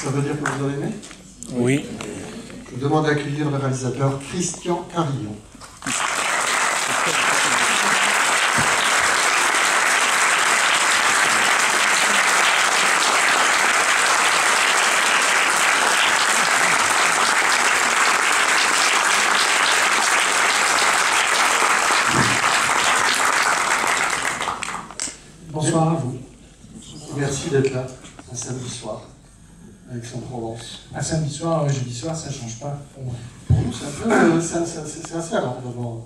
Ça veut dire que vous avez aimé? Oui. Je vous demande d'accueillir le réalisateur Christian Carillon. Bonsoir à vous. Merci d'être là, un samedi soir, avec Aix-en-Provence. Un samedi soir, jeudi soir, ça ne change pas pour moi. Pour nous, c'est assez rare d'avoir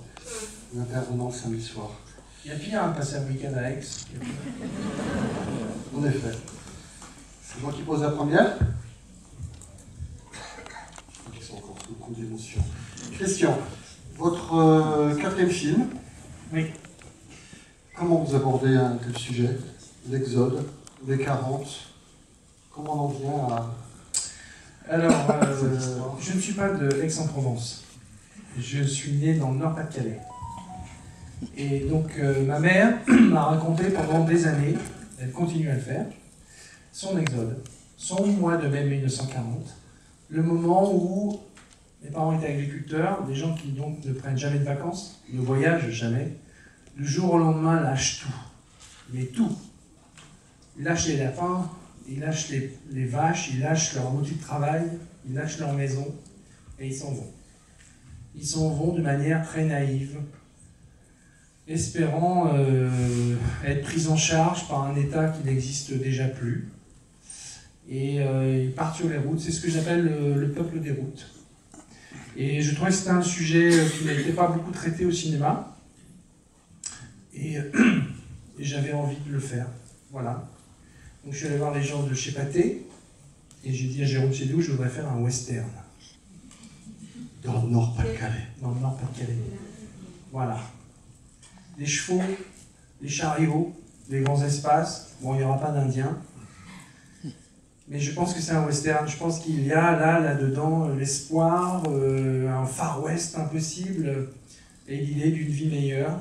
un intervenant le samedi soir. Il y a pire à passer un week-end à Aix. En effet. C'est moi qui pose la première. Ils sont encore sous le coup d'émotion. Christian, votre quatrième film. Oui. Comment vous abordez un tel sujet? L'Exode, les 40. Comment on en vient à... Alors, je ne suis pas de Aix-en-Provence. Je suis né dans le Nord-Pas-de-Calais. Et donc, ma mère m'a raconté pendant des années, elle continue à le faire, son exode, son mois de mai 1940, le moment où mes parents étaient agriculteurs, des gens qui donc ne prennent jamais de vacances, ne voyagent jamais, du jour au lendemain lâchent tout. Mais tout. Ils lâchent les lapins, ils lâchent les vaches, ils lâchent leur outil de travail, ils lâchent leur maison, et ils s'en vont. Ils s'en vont de manière très naïve, espérant être pris en charge par un État qui n'existe déjà plus. Et ils partent sur les routes, c'est ce que j'appelle le peuple des routes. Et je trouvais que c'était un sujet qui n'était pas beaucoup traité au cinéma, et j'avais envie de le faire. Voilà. Donc je suis allé voir les gens de chez Pathé, et j'ai dit à Jérôme Chédou, je voudrais faire un western. Dans le Nord-Pas-de-Calais. Dans le Nord-Pas-de-Calais. Voilà. Les chevaux, les chariots, les grands espaces. Bon, il n'y aura pas d'Indiens. Mais je pense que c'est un western. Je pense qu'il y a là-dedans, l'espoir, un Far West impossible, et l'idée d'une vie meilleure.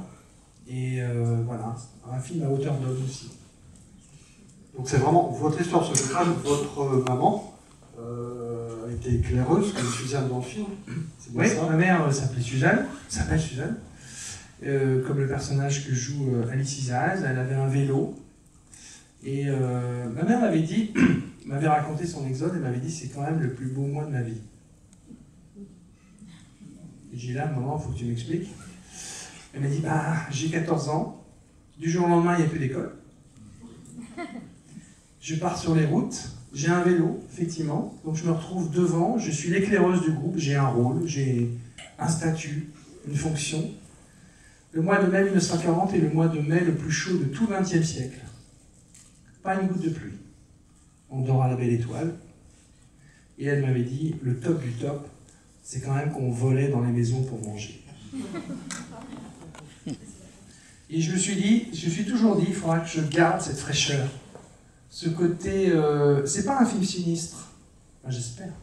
Et voilà, un film à hauteur d'homme aussi. Donc c'est vraiment votre histoire, parce que votre maman a été éclaireuse, comme Suzanne dans le film. Oui, ma mère s'appelle Suzanne, comme le personnage que joue Alice Isaz. Elle avait un vélo. Et ma mère m'avait raconté son exode, et m'avait dit c'est quand même le plus beau mois de ma vie. Et j'ai dit là, maman, il faut que tu m'expliques. Elle m'a dit, j'ai 14 ans, du jour au lendemain, il n'y a plus d'école. Je pars sur les routes, j'ai un vélo, effectivement, donc je me retrouve devant, je suis l'éclaireuse du groupe, j'ai un rôle, j'ai un statut, une fonction. Le mois de mai 1940 est le mois de mai le plus chaud de tout le XXe siècle. Pas une goutte de pluie. On dort à la belle étoile. Et elle m'avait dit, le top du top, c'est quand même qu'on volait dans les maisons pour manger. Et je me suis toujours dit, il faudra que je garde cette fraîcheur. Ce côté, c'est pas un film sinistre, enfin, j'espère.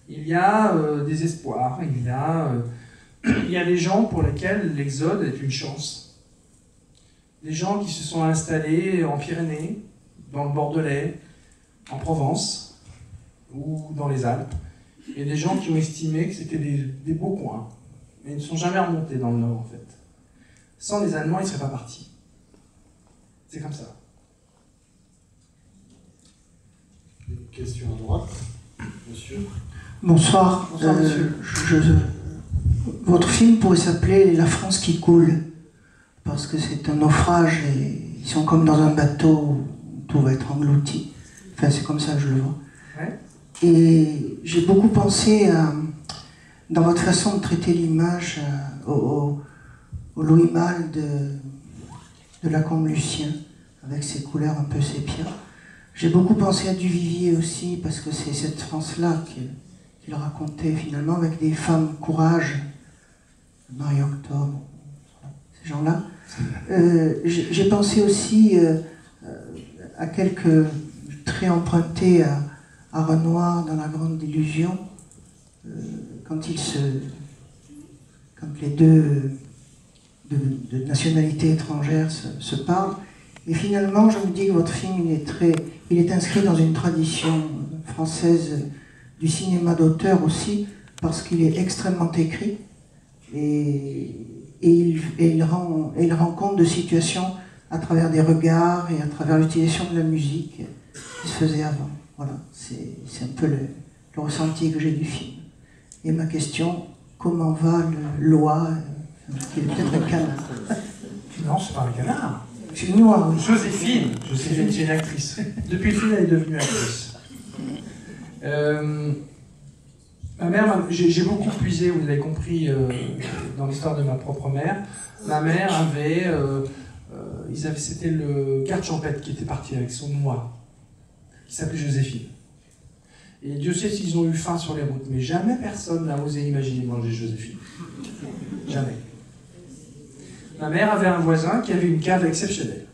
Il y a des espoirs, il y a des gens pour lesquels l'exode est une chance. Des gens qui se sont installés en Pyrénées, dans le Bordelais, en Provence, ou dans les Alpes. Et des gens qui ont estimé que c'était des beaux coins, mais ils ne sont jamais remontés dans le Nord, en fait. Sans les Allemands, ils ne seraient pas partis. C'est comme ça. Une question à droite, monsieur. Bonsoir. Bonsoir, monsieur. Votre film pourrait s'appeler La France qui coule, parce que c'est un naufrage et ils sont comme dans un bateau où tout va être englouti. Enfin, c'est comme ça que je le vois. Ouais. Et j'ai beaucoup pensé dans votre façon de traiter l'image au Louis Malle de Lacombe Lucien, avec ses couleurs un peu sépia. J'ai beaucoup pensé à Duvivier aussi, parce que c'est cette France-là qu'il racontait finalement, avec des femmes courage, Marie-Octobre, ces gens-là. J'ai pensé aussi à quelques traits empruntés à Renoir dans La Grande Illusion, quand les deux de nationalité étrangère se parlent. Et finalement, je me dis que votre film, il est inscrit dans une tradition française du cinéma d'auteur aussi, parce qu'il est extrêmement écrit et il rend compte de situations à travers des regards et à travers l'utilisation de la musique qui se faisait avant. Voilà, c'est un peu le ressenti que j'ai du film. Et ma question, comment va le Loi, qui est peut-être un canard? Non, c'est pas un canard. C'est une Loi, oui. Joséphine, c'est une actrice. Depuis le film, elle est devenue actrice. Ma mère, j'ai beaucoup puisé, vous l'avez compris, dans l'histoire de ma propre mère. Ma mère avait, c'était le garde champêtre qui était parti avec son noix, qui s'appelait Joséphine. Et Dieu sait s'ils ont eu faim sur les routes, mais jamais personne n'a osé imaginer manger Joséphine. Jamais. Ma mère avait un voisin qui avait une cave exceptionnelle.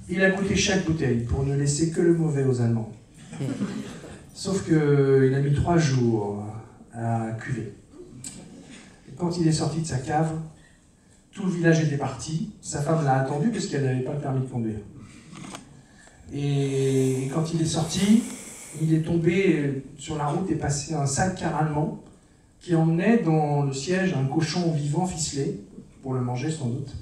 Il a goûté chaque bouteille pour ne laisser que le mauvais aux Allemands. Sauf qu'il a mis 3 jours à cuver. Et quand il est sorti de sa cave, tout le village était parti. Sa femme l'a attendu parce qu'elle n'avait pas le permis de conduire. Et quand il est sorti, il est tombé sur la route et passé un sale car allemand qui emmenait dans le siège un cochon vivant ficelé, pour le manger sans doute.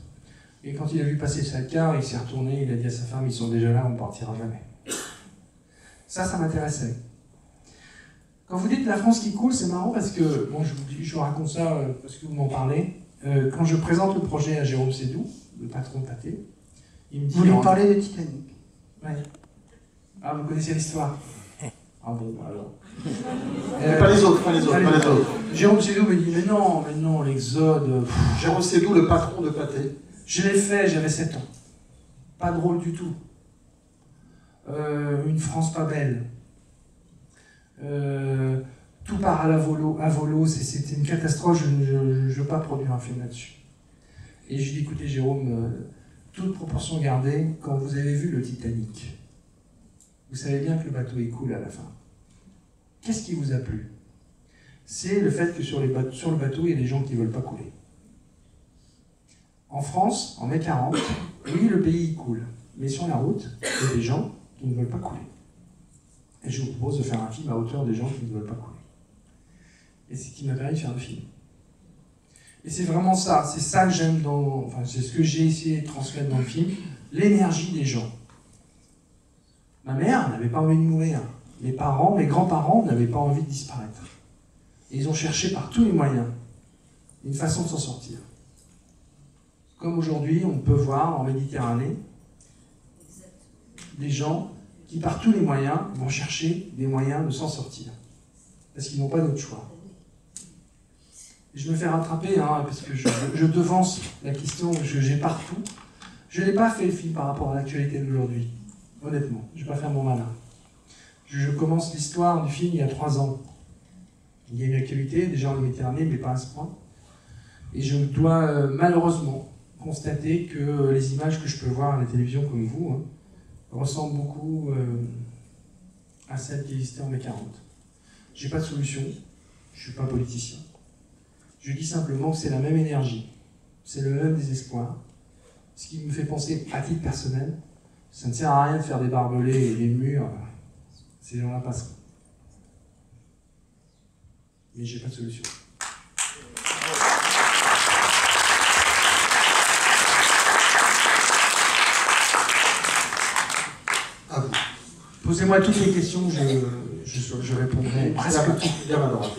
Et quand il a vu passer ce car, il s'est retourné, il a dit à sa femme, ils sont déjà là, on ne partira jamais. Ça m'intéressait. Quand vous dites la France qui coule, c'est marrant parce que, bon, je vous raconte ça parce que vous m'en parlez. Quand je présente le projet à Jérôme Sédou, le patron de Pathé, il me dit... Vous lui parlez de Titanic? Oui. Ah, vous connaissez l'histoire? Ah bon, alors. Pas les autres, pas les autres. Jérôme Sédou me dit, mais non, l'Exode... Jérôme Sédou, le patron de Pathé. Je l'ai fait, j'avais 7 ans. Pas drôle du tout. Une France pas belle. Tout part à volo, c'était une catastrophe, je ne veux pas produire un film là-dessus. Et je lui dis, écoutez Jérôme, toute proportion gardée, quand vous avez vu le Titanic, vous savez bien que le bateau est cool à la fin. Qu'est-ce qui vous a plu? C'est le fait que sur le bateau, il y a des gens qui ne veulent pas couler. En France, en mai 40, oui, le pays coule, mais sur la route, il y a des gens qui ne veulent pas couler. Et je vous propose de faire un film à hauteur des gens qui ne veulent pas couler. Et c'est ce qui m'a permis de faire le film. Et c'est vraiment ça, c'est ça que j'aime c'est ce que j'ai essayé de transmettre dans le film, l'énergie des gens. Ma mère n'avait pas envie de mourir. Mes parents, mes grands-parents n'avaient pas envie de disparaître. Et ils ont cherché par tous les moyens une façon de s'en sortir. Comme aujourd'hui, on peut voir en Méditerranée des gens qui, par tous les moyens, vont chercher des moyens de s'en sortir. Parce qu'ils n'ont pas d'autre choix. Et je me fais rattraper, parce que je devance la question que j'ai partout. Je n'ai pas fait le film par rapport à l'actualité d'aujourd'hui. Honnêtement, je ne vais pas faire mon malin. Je commence l'histoire du film il y a 3 ans. Il y a une actualité, déjà en Méditerranée, mais pas à ce point. Et je dois malheureusement constater que les images que je peux voir à la télévision comme vous ressemblent beaucoup à celles qui existaient en mai 40. Je n'ai pas de solution, je ne suis pas politicien. Je dis simplement que c'est la même énergie, c'est le même désespoir. Ce qui me fait penser, à titre personnel, ça ne sert à rien de faire des barbelés et des murs, ces gens-là passeront. Mais j'ai pas de solution. À vous. Posez-moi toutes les questions, je répondrai presque toutes. Bien malheureux.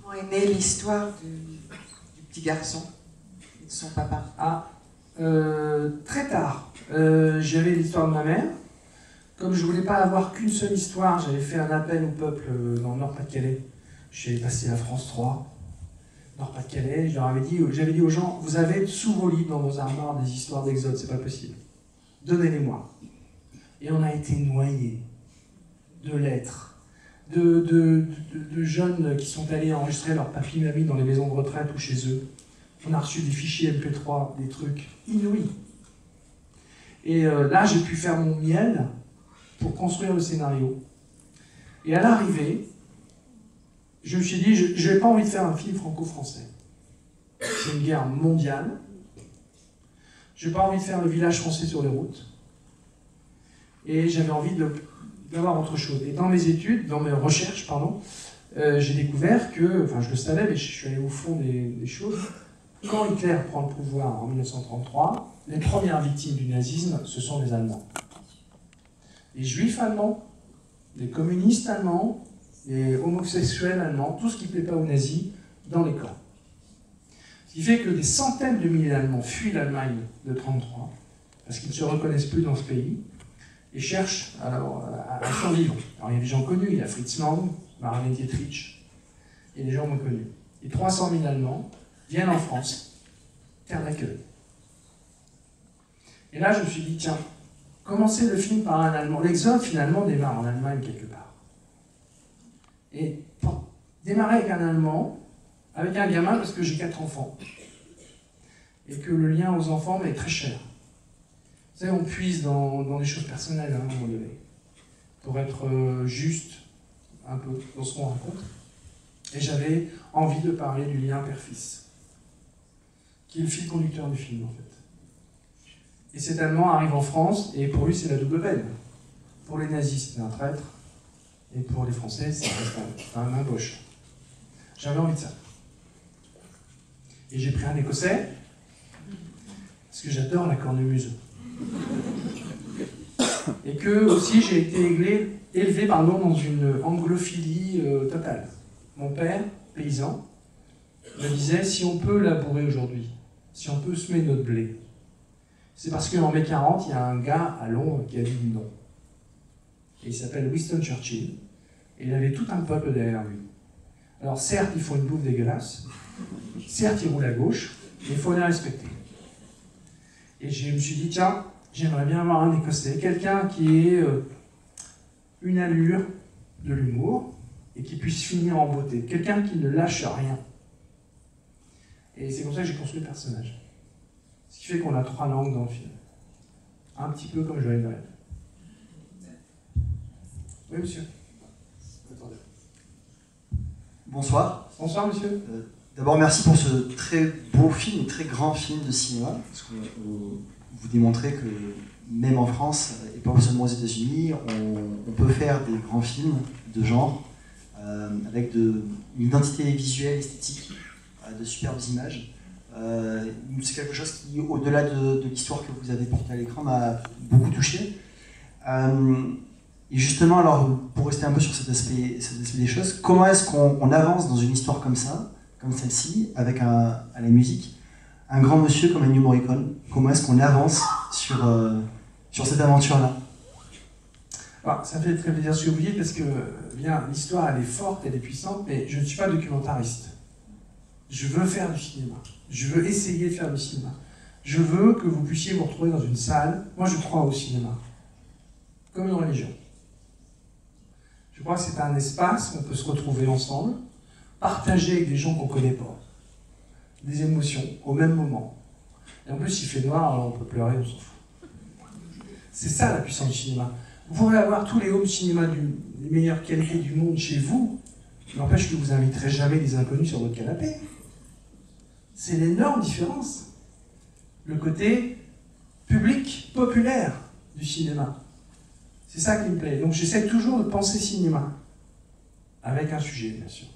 Comment est née l'histoire du petit garçon et de son papa? Très tard. J'avais l'histoire de ma mère. Comme je ne voulais pas avoir qu'une seule histoire, j'avais fait un appel au peuple dans le Nord-Pas-de-Calais. J'ai passé à France 3, Nord-Pas-de-Calais. J'avais dit aux gens, vous avez sous vos livres, dans vos armoires, des histoires d'Exode, c'est pas possible. Donnez-les-moi. Et on a été noyés de lettres, de jeunes qui sont allés enregistrer leur papy-mamie dans les maisons de retraite ou chez eux. On a reçu des fichiers MP3, des trucs inouïs. Et là, j'ai pu faire mon miel pour construire le scénario. Et à l'arrivée, je me suis dit, je n'ai pas envie de faire un film franco-français. C'est une guerre mondiale. Je n'ai pas envie de faire le village français sur les routes. Et j'avais envie d'avoir autre chose. Et dans mes études, dans mes recherches, pardon, j'ai découvert que, enfin je le savais, mais je suis allé au fond des choses. Quand Hitler prend le pouvoir en 1933, les premières victimes du nazisme, ce sont les Allemands. Les juifs allemands, les communistes allemands, les homosexuels allemands, tout ce qui ne plaît pas aux nazis, dans les camps. Ce qui fait que des centaines de milliers d'Allemands fuient l'Allemagne de 1933, parce qu'ils ne se reconnaissent plus dans ce pays, et cherchent alors, à survivre. Alors il y a des gens connus, il y a Fritz Lang, Marlene Dietrich, et des gens moins connus. Et 300 000 Allemands viennent en France, terre d'accueil. Et là je me suis dit, tiens, commencer le film par un Allemand. L'exode finalement démarre en Allemagne quelque part. Et démarrer avec un Allemand, avec un gamin, parce que j'ai 4 enfants, et que le lien aux enfants m'est très cher. Vous savez, on puise dans des choses personnelles à un moment donné, pour être juste un peu dans ce qu'on raconte. Et j'avais envie de parler du lien père-fils, qui est le fil conducteur du film en fait. Et cet Allemand arrive en France, et pour lui c'est la double peine. Pour les nazis c'est un traître, et pour les Français c'est un embauche. J'avais envie de ça. Et j'ai pris un Écossais, parce que j'adore la cornemuse. Et que aussi j'ai été élevé dans une anglophilie totale. Mon père, paysan, me disait, si on peut labourer aujourd'hui, si on peut semer notre blé, c'est parce qu'en mai 40, il y a un gars à Londres qui a dit non. Et il s'appelle Winston Churchill, et il avait tout un peuple derrière lui. Alors certes, ils font une bouffe dégueulasse, certes, ils roulent à gauche, mais il faut les respecter. Et je me suis dit, tiens, j'aimerais bien avoir un Écossais, quelqu'un qui ait une allure de l'humour et qui puisse finir en beauté, quelqu'un qui ne lâche rien. Et c'est comme ça que j'ai construit le personnage. Ce qui fait qu'on a 3 langues dans le film. Un petit peu comme Joël Noël. Oui, monsieur. Attendez. Bonsoir. Bonsoir, monsieur. D'abord, merci pour ce très beau film, très grand film de cinéma, parce que vous démontrez que même en France, et pas seulement aux États-Unis, on peut faire des grands films de genre, avec une identité visuelle, esthétique, de superbes images. C'est quelque chose qui, au-delà de l'histoire que vous avez portée à l'écran, m'a beaucoup touché. Et justement, alors, pour rester un peu sur cet aspect des choses, comment est-ce qu'on avance dans une histoire comme ça, comme celle-ci, avec à la musique, un grand monsieur comme Ennio Morricone? Comment est-ce qu'on avance sur cette aventure-là? Alors, ça me fait très plaisir ce que vous dites, parce que bien, l'histoire, elle est forte, elle est puissante, mais je ne suis pas documentariste. Je veux faire du cinéma. Je veux essayer de faire du cinéma. Je veux que vous puissiez vous retrouver dans une salle. Moi, je crois au cinéma, comme une religion. Je crois que c'est un espace où on peut se retrouver ensemble, partager avec des gens qu'on ne connaît pas, des émotions au même moment. Et en plus, il fait noir, alors on peut pleurer, on s'en fout. C'est ça la puissance du cinéma. Vous pourrez avoir tous les home cinéma des meilleures qualités du monde chez vous, n'empêche que vous n'inviterez jamais des inconnus sur votre canapé. C'est l'énorme différence. Le côté public, populaire du cinéma. C'est ça qui me plaît. Donc j'essaie toujours de penser cinéma, avec un sujet, bien sûr.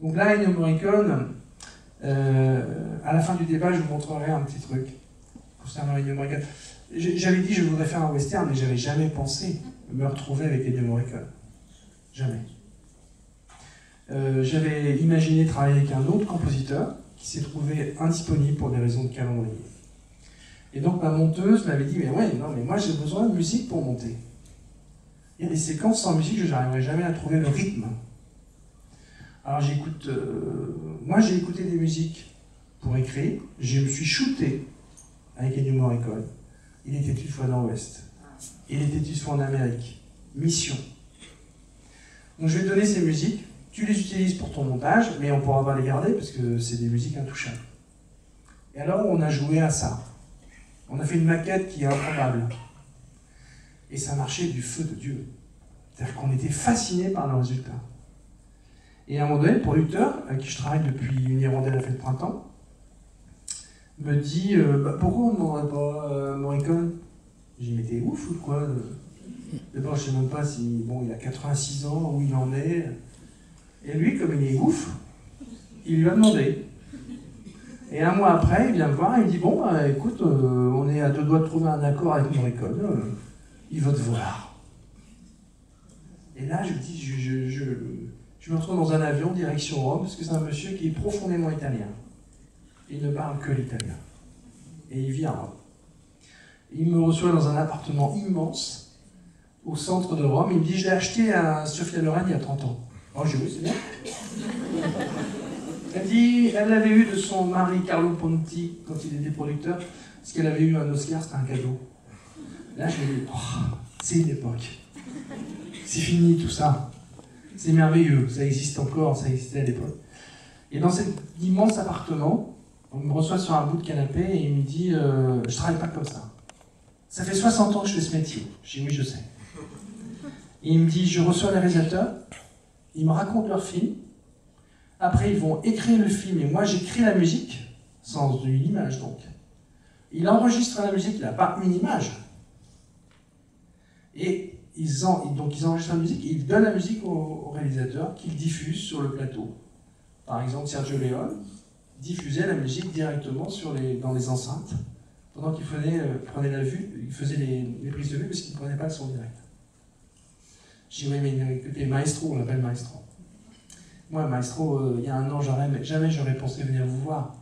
Donc là, Ennio Morricone, à la fin du débat, je vous montrerai un petit truc concernant Ennio Morricone. J'avais dit que je voudrais faire un western, mais j'avais jamais pensé me retrouver avec Ennio Morricone. Jamais. J'avais imaginé travailler avec un autre compositeur qui s'est trouvé indisponible pour des raisons de calendrier. Et donc ma monteuse m'avait dit, mais ouais, non, mais moi j'ai besoin de musique pour monter. Il y a des séquences sans musique, je n'arriverai jamais à trouver le rythme. Alors j'écoute, moi j'ai écouté des musiques pour écrire, je me suis shooté avec Ennio Morricone. Il était une fois dans l'Ouest, il était une fois en Amérique, mission. Donc je vais te donner ces musiques, tu les utilises pour ton montage, mais on ne pourra pas les garder parce que c'est des musiques intouchables. Et alors on a joué à ça. On a fait une maquette qui est improbable. Et ça marchait du feu de Dieu. C'est-à-dire qu'on était fascinés par le résultat. Et à un moment donné, le producteur, avec qui je travaille depuis Une hirondelle a fait le printemps, me dit pourquoi on ne demanderait pas Morricone? J'ai dit, mais t'es ouf ou quoi? D'abord, je ne sais même pas si, bon, il a 86 ans, où il en est. Et lui, comme il est ouf, il lui a demandé. Et un mois après, il vient me voir et il me dit, bon, bah, écoute, on est à 2 doigts de trouver un accord avec Morricone, il va te voir. Et là, je me dis, je me retrouve dans un avion, direction Rome, parce que c'est un monsieur qui est profondément italien. Il ne parle que l'italien. Et il vit à Rome. Il me reçoit dans un appartement immense, au centre de Rome. Il me dit, je l'ai acheté à Sophia Loren il y a 30 ans. Oh, je dis, oui, c'est bien. Elle dit, elle l'avait eu de son mari Carlo Ponti, quand il était producteur, parce qu'elle avait eu un Oscar, c'était un cadeau. Là, je me dis, oh, c'est une époque. C'est fini tout ça. C'est merveilleux, ça existe encore, ça existait à l'époque. Et dans cet immense appartement, on me reçoit sur un bout de canapé et il me dit, je travaille pas comme ça. Ça fait 60 ans que je fais ce métier. Je dis, oui, je sais. Et il me dit, je reçois les réalisateurs, ils me racontent leur film, après ils vont écrire le film et moi j'écris la musique, sans une image donc. Il enregistre la musique, il n'a pas une image. Et donc ils enregistrent la musique et ils donnent la musique au réalisateur qu'ils diffusent sur le plateau. Par exemple, Sergio Leone diffusait la musique directement dans les enceintes pendant qu'il prenait la vue, il faisait les prises de vue parce qu'il ne prenait pas le son direct. J'ai dit, oui, mais écoutez, Maestro, on l'appelle Maestro. Moi, Maestro, il y a un an, jamais j'aurais pensé venir vous voir.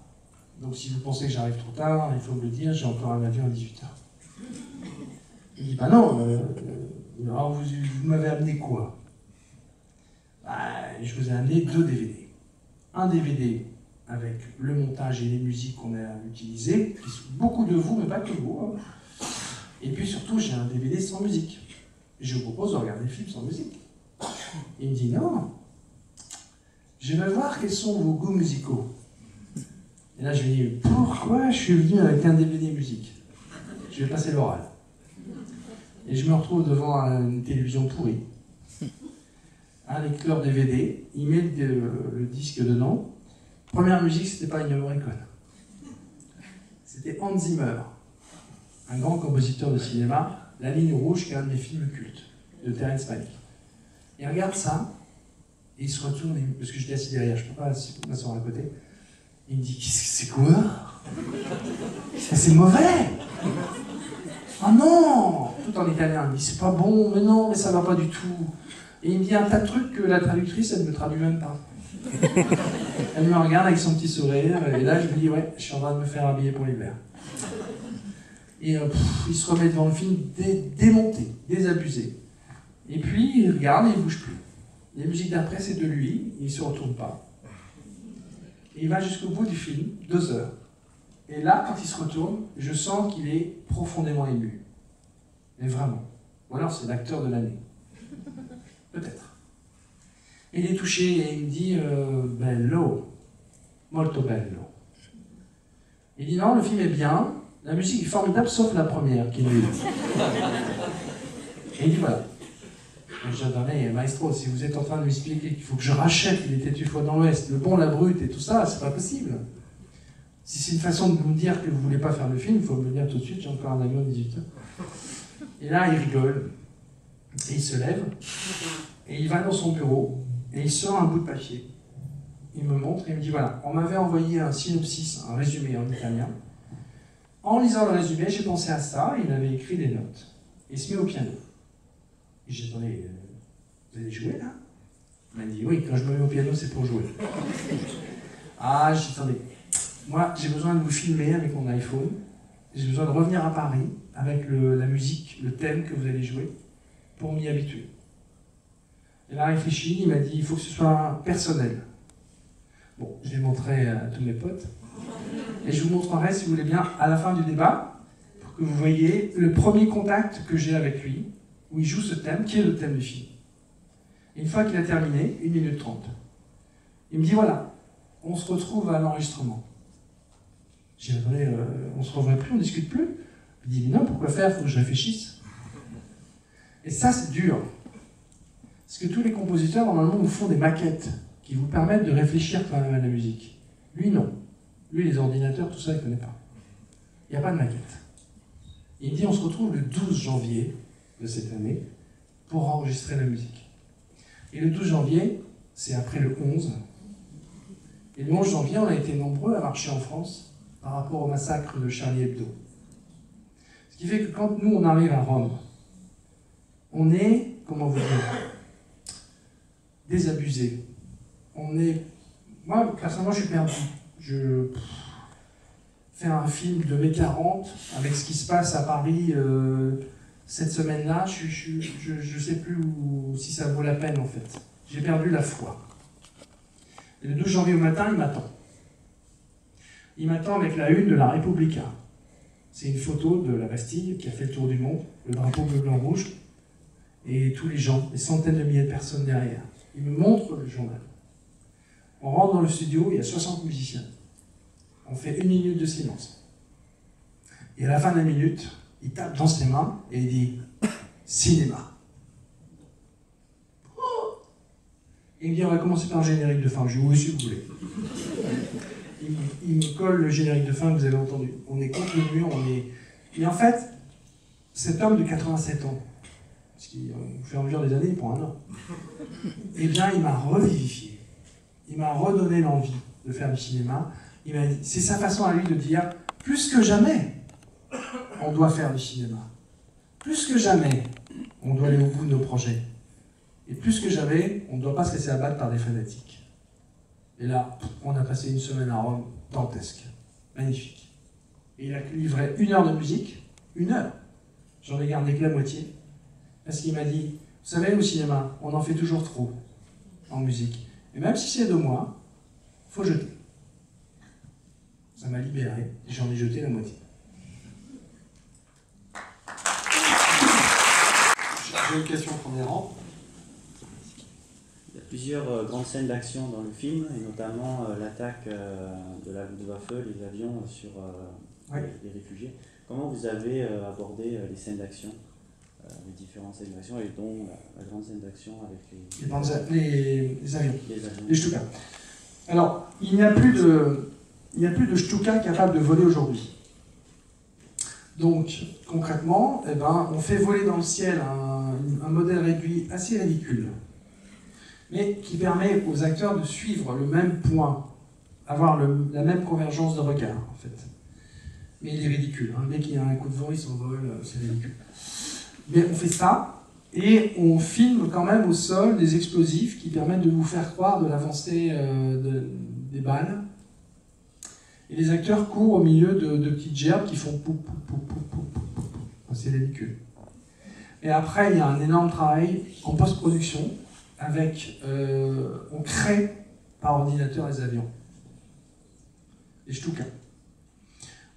Donc si vous pensez que j'arrive trop tard, il faut me le dire, j'ai encore un avion à 18h. Il dit, bah non, alors vous m'avez amené quoi? Bah, je vous ai amené 2 DVD. Un DVD avec le montage et les musiques qu'on a utilisées, qui sont beaucoup de vous, mais pas que vous. Hein. Et puis surtout, j'ai un DVD sans musique. Je vous propose de regarder le film sans musique. Il me dit, non, je vais voir quels sont vos goûts musicaux. Et là, je lui dis, pourquoi je suis venu avec un DVD musique? Je vais passer l'oral. Et je me retrouve devant une télévision pourrie. Un lecteur DVD, il met le disque dedans. Première musique, c'était pas Ennio Morricone. C'était Hans Zimmer, un grand compositeur de cinéma, La Ligne Rouge, qui est un de mes films cultes, de Terrence Malick. Il regarde ça, et il se retourne, parce que j'étais assis derrière, je ne peux pas m'asseoir à côté. Il me dit, qu'est-ce que c'est quoi? C'est mauvais! Ah non! Tout en italien, il me dit, c'est pas bon, mais non, mais ça va pas du tout. Et il me dit un tas de trucs que la traductrice, elle ne me traduit même pas. Elle me regarde avec son petit sourire, et là je me dis, ouais, je suis en train de me faire habiller pour l'hiver. Et il se remet devant le film démonté, désabusé. Et puis il regarde et il ne bouge plus. Les musiques d'après, c'est de lui, il ne se retourne pas. Et il va jusqu'au bout du film, 2 heures. Et là, quand il se retourne, je sens qu'il est profondément ému. Mais vraiment. Ou alors c'est l'acteur de l'année. Peut-être. Et il est touché et il me dit bello, molto bello. Il dit non, le film est bien, la musique est formidable sauf la première qui est nulle. Et il dit voilà. Et je dis attendez, maestro, si vous êtes en train de m'expliquer qu'il faut que je rachète Il était une fois dans l'Ouest, Le Bon, la Brute et tout ça, c'est pas possible. Si c'est une façon de vous dire que vous voulez pas faire le film, il faut me le dire tout de suite, j'ai encore un avion à 18h. Et là, il rigole, et il se lève, et il va dans son bureau, et il sort un bout de papier. Il me montre et il me dit voilà, on m'avait envoyé un synopsis, un résumé en italien. En lisant le résumé, j'ai pensé à ça, il avait écrit des notes. Et il se met au piano. Et j'ai dit attendez, vous allez jouer là? Il m'a dit oui, quand je me mets au piano, c'est pour jouer. Ah, j'ai dit attendez, moi j'ai besoin de vous filmer avec mon iPhone. J'ai besoin de revenir à Paris avec la musique, le thème que vous allez jouer, pour m'y habituer. Il a réfléchi, il m'a dit il faut que ce soit personnel. Bon, je l'ai montré à tous mes potes. Et je vous montrerai, si vous voulez bien, à la fin du débat, pour que vous voyez le premier contact que j'ai avec lui, où il joue ce thème, qui est le thème du film. Et une fois qu'il a terminé, 1 minute 30, il me dit voilà, on se retrouve à l'enregistrement. J'ai dit attendez, on se revoit plus, on discute plus. Il dit mais non, pourquoi faire, il faut que je réfléchisse. Et ça, c'est dur. Parce que tous les compositeurs, normalement, vous font des maquettes qui vous permettent de réfléchir quand même à la musique. Lui, non. Lui, les ordinateurs, tout ça, il ne connaît pas. Il n'y a pas de maquette. Il me dit, on se retrouve le 12 janvier de cette année, pour enregistrer la musique. Et le 12 janvier, c'est après le 11. Et le 11 janvier, on a été nombreux à marcher en France par rapport au massacre de Charlie Hebdo. Ce qui fait que quand nous, on arrive à Rome, on est, comment vous dire, désabusé. Moi, personnellement, je suis perdu. Faire un film de mai 40 avec ce qui se passe à Paris cette semaine-là, je ne sais plus si ça vaut la peine en fait. J'ai perdu la foi. Et le 12 janvier au matin, il m'attend. Il m'attend avec la une de la Repubblica. C'est une photo de la Bastille qui a fait le tour du monde, le drapeau bleu, blanc, rouge, et tous les gens, des centaines de milliers de personnes derrière. Il me montre le journal. On rentre dans le studio, il y a 60 musiciens. On fait 1 minute de silence. Et à la fin de la minute, il tape dans ses mains et il dit « Cinéma ». Il me dit « On va commencer par un générique de fin ». Je dis « Oui, si vous voulez ». Il me colle le générique de fin que vous avez entendu. On est contre le mur, Et en fait, cet homme de 87 ans, parce qu'au fur et à mesure des années, il prend un an, eh bien, il m'a revivifié. Il m'a redonné l'envie de faire du cinéma. Il m'a dit, c'est sa façon à lui de dire, plus que jamais, on doit faire du cinéma. Plus que jamais, on doit aller au bout de nos projets. Et plus que jamais, on ne doit pas se laisser abattre par des fanatiques. Et là, on a passé une semaine à Rome, dantesque, magnifique. Et il a livré 1 heure de musique, 1 heure. J'en ai gardé que la moitié. Parce qu'il m'a dit, vous savez, au cinéma, on en fait toujours trop en musique. Et même si c'est 2 mois, il faut jeter. Ça m'a libéré, et j'en ai jeté la moitié. J'ai une question première rang. Il y a plusieurs grandes scènes d'action dans le film, et notamment l'attaque de la Luftwaffe, les avions sur les réfugiés. Comment vous avez abordé les scènes d'action, les différentes scènes d'action, et dont la grande scène d'action avec les avions, les Stuka. Alors, il n'y a plus de Stuka capable de voler aujourd'hui. Donc, concrètement, eh ben, on fait voler dans le ciel un modèle réduit assez ridicule, mais qui permet aux acteurs de suivre le même point, avoir la même convergence de regard, en fait. Mais il est ridicule, hein. Dès qu'il y a un coup de vent, il s'envole, c'est ridicule. Mais on fait ça, et on filme quand même au sol des explosifs qui permettent de vous faire croire de l'avancée des balles. Et les acteurs courent au milieu de petites gerbes qui font pou, pou, pou, pou, pou, pou, pou, pou. C'est ridicule. Et après, il y a un énorme travail en post-production avec... on crée par ordinateur les avions. Les Stuka.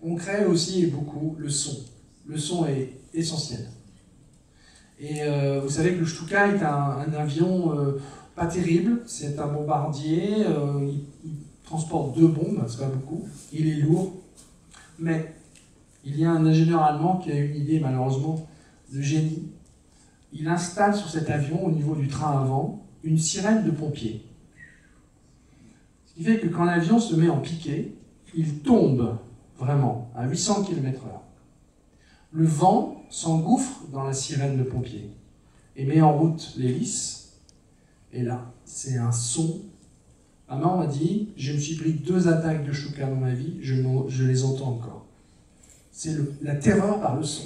On crée aussi beaucoup le son. Le son est essentiel. Et vous savez que le Stuka est un avion pas terrible. C'est un bombardier. Il transporte 2 bombes, c'est pas beaucoup. Il est lourd. Mais il y a un ingénieur allemand qui a une idée, malheureusement, de génie. Il installe sur cet avion, au niveau du train avant, une sirène de pompiers. Ce qui fait que quand l'avion se met en piqué, il tombe vraiment à 800 km/h. Le vent s'engouffre dans la sirène de pompiers et met en route l'hélice. Et là, c'est un son. Maman m'a dit, je me suis pris 2 attaques de Stuka dans ma vie, je les entends encore. C'est la terreur par le son,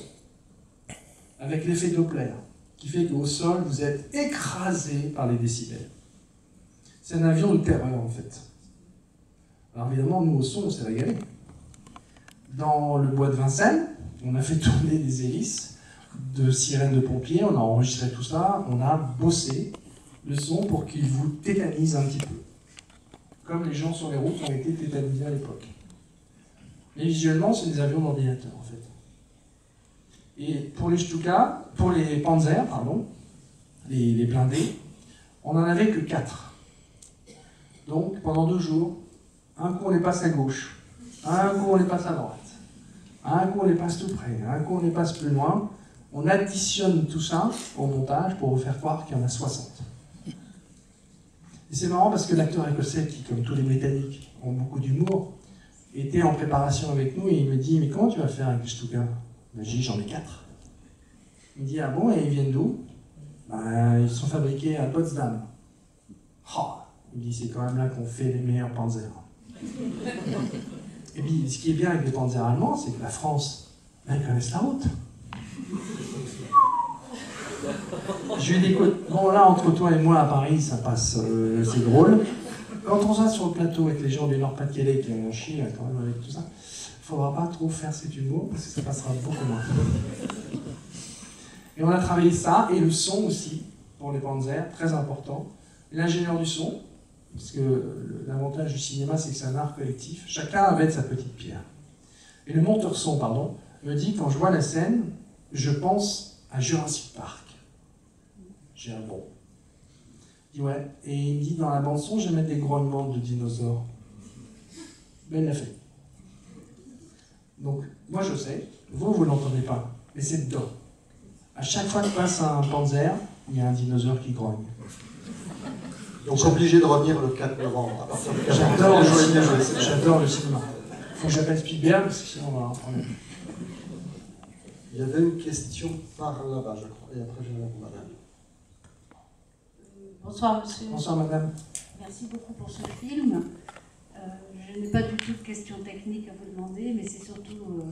avec l'effet Doppler, qui fait qu'au sol, vous êtes écrasé par les décibels. C'est un avion de terreur, en fait. Alors évidemment, nous, au son, on s'est régalé. Dans le bois de Vincennes, on a fait tourner des hélices de sirènes de pompiers, on a enregistré tout ça, on a bossé le son pour qu'il vous tétanise un petit peu. Comme les gens sur les routes ont été tétanisés à l'époque. Mais visuellement, c'est des avions d'ordinateur, en fait. Et pour les Stuka, pour les Panzer, pardon, les blindés, on n'en avait que 4. Donc, pendant 2 jours, un coup on les passe à gauche, un coup on les passe à droite, un coup on les passe tout près, un coup on les passe plus loin. On additionne tout ça au montage pour vous faire croire qu'il y en a 60. Et c'est marrant parce que l'acteur écossais, qui, comme tous les Britanniques, ont beaucoup d'humour, était en préparation avec nous et il me dit « Mais comment tu vas faire avec les Stuka ?» Ben, j'ai dit « J'en ai 4. » Il me dit « Ah bon, et ils viennent d'où ?» Ben, ils sont fabriqués à Potsdam. Oh, il dit, c'est quand même là qu'on fait les meilleurs panzers. Et puis, ce qui est bien avec les panzers allemands, c'est que la France, elle connaisse la route. Je lui dis, écoute, bon là, entre toi et moi à Paris, ça passe, c'est drôle. Quand on sera sur le plateau avec les gens du Nord-Pas-de-Calais qui ont chié quand même avec tout ça, il ne faudra pas trop faire cet humour parce que ça passera beaucoup moins. Et on a travaillé ça, et le son aussi, pour les panzers, très important. L'ingénieur du son, parce que l'avantage du cinéma, c'est que c'est un art collectif. Chacun avait sa petite pierre. Et le monteur son, pardon, me dit, quand je vois la scène, je pense à Jurassic Park. J'ai un bon. Il dit ouais. Et il me dit, dans la bande-son, je vais mettre des grognements de dinosaures. Ben, il l'a fait. Donc, moi je sais, vous l'entendez pas, mais c'est dedans. À chaque fois que passe un panzer, il y a un dinosaure qui grogne. Donc obligé de revenir le 4 novembre. À partir du 4 J'adore le cinéma. Il faut que j'appelle Spielberg, parce que sinon on va avoir un problème. Il y avait une question par là-bas, je crois, et après je vais répondre à madame. Bonsoir monsieur. Bonsoir madame. Merci beaucoup pour ce film. Je n'ai pas du tout de questions techniques à vous demander, mais c'est surtout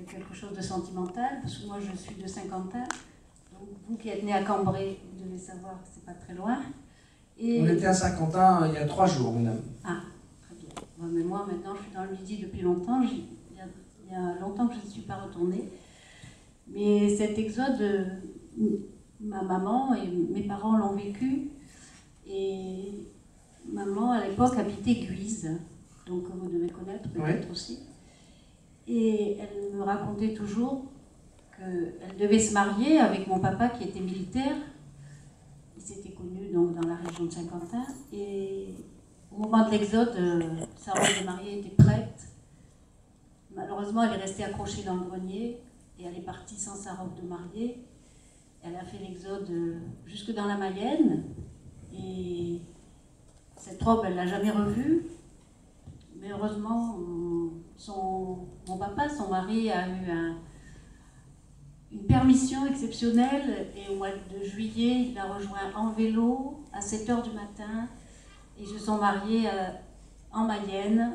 quelque chose de sentimental, parce que moi je suis de Saint-Quentin, donc vous qui êtes né à Cambrai, vous devez savoir que c'est pas très loin. Et... On était à Saint-Quentin il y a 3 jours, madame. Ah, très bien. Bon, mais moi maintenant je suis dans le Midi depuis longtemps, il y a longtemps que je ne suis pas retournée. Mais cet exode, ma maman et mes parents l'ont vécu, et maman à l'époque habitait Guise, donc vous devez connaître peut-être aussi. Et elle me racontait toujours qu'elle devait se marier avec mon papa qui était militaire. Ils s'étaient connus donc dans la région de Saint-Quentin. Et au moment de l'exode, sa robe de mariée était prête. Malheureusement, elle est restée accrochée dans le grenier et elle est partie sans sa robe de mariée. Elle a fait l'exode jusque dans la Mayenne. Et cette robe, elle ne l'a jamais revue. Mais heureusement, mon papa, son mari, a eu une permission exceptionnelle. Et au mois de juillet, il l'a rejoint en vélo à 7 h du matin. Et ils se sont mariés en Mayenne.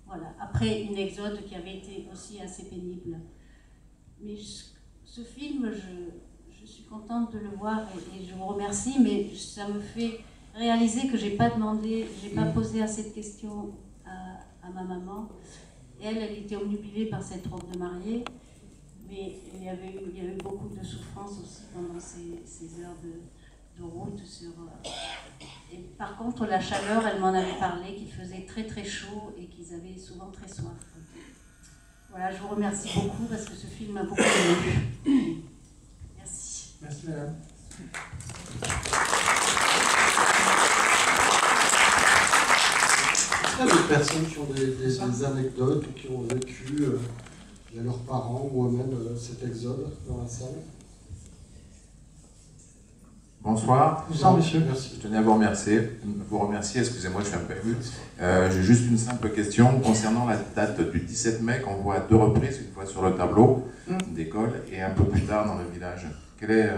Voilà, après une exode qui avait été aussi assez pénible. Mais ce film, je suis contente de le voir et je vous remercie, mais ça me fait réaliser que j'ai pas demandé, j'ai pas posé assez de questions à ma maman. Et elle était obnubilée par cette robe de mariée, mais il y avait eu beaucoup de souffrance aussi pendant ces heures de route. Et par contre, la chaleur, elle m'en avait parlé, qu'il faisait très très chaud et qu'ils avaient souvent très soif. Voilà, je vous remercie beaucoup parce que ce film m'a beaucoup ému. Merci. Merci madame. Il y a des personnes qui ont des anecdotes ou qui ont vécu via leurs parents ou eux-mêmes cet exode dans la salle. Bonsoir. Bonsoir monsieur. Merci. Je tenais à vous remercier, excusez-moi, je suis un peu ému. J'ai juste une simple question concernant la date du 17 mai qu'on voit à 2 reprises, une fois sur le tableau d'école et un peu plus tard dans le village. Quel est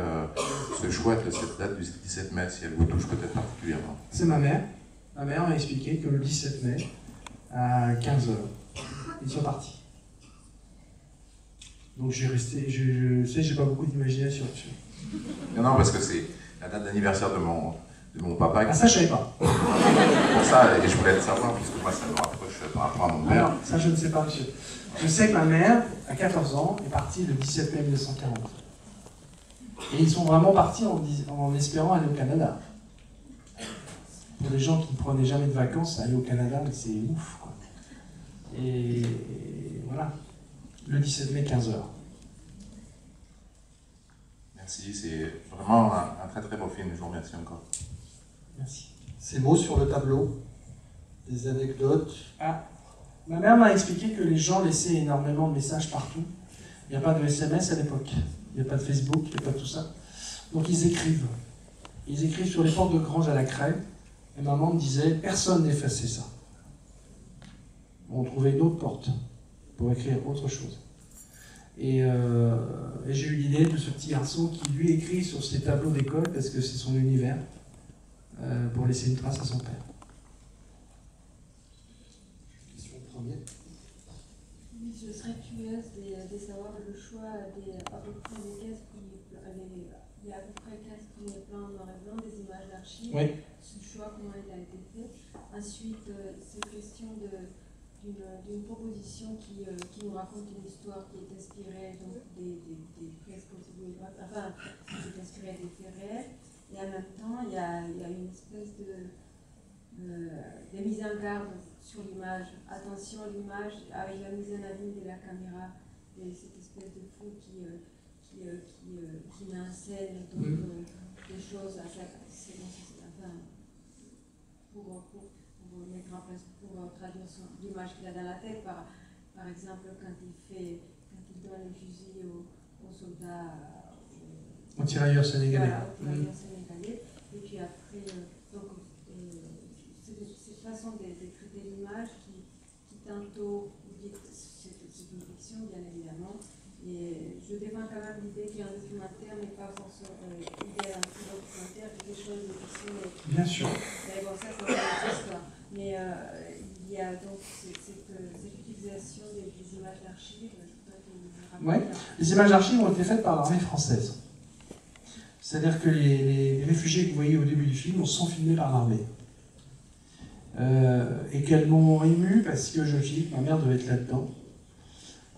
ce choix de cette date du 17 mai, si elle vous touche peut-être particulièrement? C'est ma mère. Ma mère m'a expliqué que le 17 mai, à 15 h, ils sont partis. Donc j'ai resté, je sais, j'ai pas beaucoup d'imagination dessus. Non, parce que c'est la date d'anniversaire de mon papa. Ah ça je savais pas. Pour ça, et je voulais le savoir, puisque moi ça me rapproche par rapport à mon père. Alors, ça je ne sais pas monsieur. Je sais que ma mère, à 14 ans, est partie le 17 mai 1940. Et ils sont vraiment partis en espérant aller au Canada. Pour des gens qui ne prenaient jamais de vacances, aller au Canada, c'est ouf, quoi. Et voilà, le 17 mai, 15 h. Merci, c'est vraiment un très très beau film, je vous remercie encore. Merci. Ces mots sur le tableau, des anecdotes. Ah, ma mère m'a expliqué que les gens laissaient énormément de messages partout. Il n'y a pas de SMS à l'époque, il n'y a pas de Facebook, il n'y a pas de tout ça. Donc ils écrivent. Ils écrivent sur les portes de grange à la craie. Et maman me disait, personne n'effaçait ça. On trouvait une autre porte pour écrire autre chose. Et j'ai eu l'idée de ce petit garçon qui lui écrit sur ses tableaux d'école parce que c'est son univers, pour laisser une trace à son père. Question première. Oui, je serais curieuse de savoir le choix à peu près des cases il y a à peu près 15 premiers plans en noir et blanc, des images d'archives. Oui. Ce choix, comment il a été fait. Ensuite, cette question d'une proposition qui nous raconte une histoire qui est inspirée donc, des fresques autobiographiques, enfin, qui est inspirée des faits réels. Et en même temps, il y a une espèce de mise en garde sur l'image. Attention, l'image, avec la mise en abîme de la caméra, et cette espèce de fou qui met en scène donc, des choses pour mettre en place, pour traduire l'image qu'il a dans la tête. Par exemple, quand il donne les fusils aux soldats. Aux tirailleurs sénégalais. Voilà, aux tirailleurs sénégalais. Et puis après, cette façon de traiter l'image qui tantôt, c'est une fiction bien évidemment, et je défends quand même l'idée qu'il y a un documentaire, mais pas forcément l'idée d'un documentaire, des choses de fiction. Bien sûr. Mais bon, ça c'est une autre histoire. Mais il y a donc cette utilisation des images d'archives. Oui, les images d'archives ont été faites par l'armée française. C'est-à-dire que les réfugiés que vous voyez au début du film sont filmés par l'armée. Et qu'elles m'ont ému parce que je me suis dit que ma mère devait être là-dedans.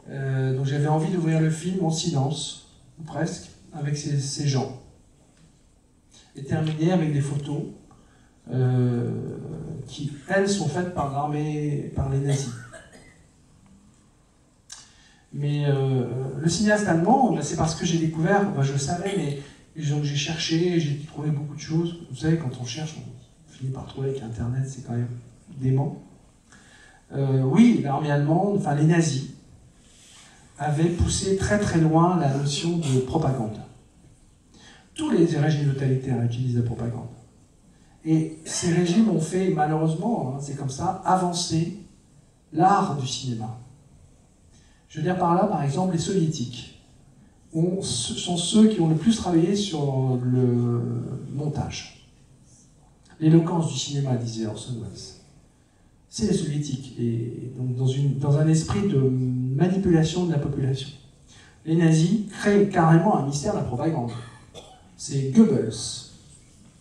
Donc j'avais envie d'ouvrir le film en silence, ou presque, avec ces gens. Et terminer avec des photos qui, elles, sont faites par l'armée, par les nazis. Mais le cinéaste allemand, c'est parce que j'ai découvert, je le savais, mais j'ai cherché, j'ai trouvé beaucoup de choses. Vous savez, quand on cherche, on finit par trouver avec Internet, c'est quand même dément. Oui, l'armée allemande, enfin les nazis, avaient poussé très très loin la notion de propagande. Tous les régimes totalitaires utilisent la propagande. Et ces régimes ont fait, malheureusement, c'est comme ça, avancer l'art du cinéma. Je veux dire par là, par exemple, les soviétiques sont ceux qui ont le plus travaillé sur le montage. L'éloquence du cinéma, disait Orson Welles. C'est les soviétiques, et donc dans un esprit de manipulation de la population. Les nazis créent carrément un mystère de la propagande. C'est Goebbels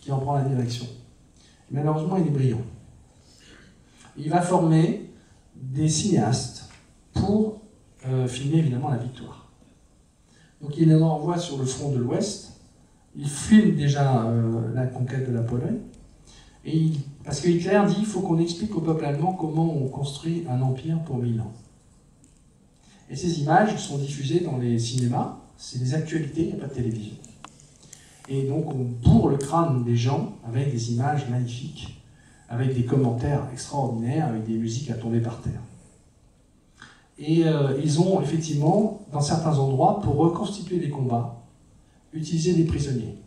qui en prend la direction. Malheureusement, il est brillant. Il va former des cinéastes pour filmer évidemment la victoire. Donc il les envoie sur le front de l'Ouest, il filme déjà la conquête de la Pologne, parce que Hitler dit qu'il faut qu'on explique au peuple allemand comment on construit un empire pour 1000 ans. Et ces images sont diffusées dans les cinémas, c'est des actualités, il n'y a pas de télévision. Et donc on bourre le crâne des gens avec des images magnifiques, avec des commentaires extraordinaires, avec des musiques à tomber par terre. Et ils ont effectivement, dans certains endroits, pour reconstituer des combats, utilisé des prisonniers.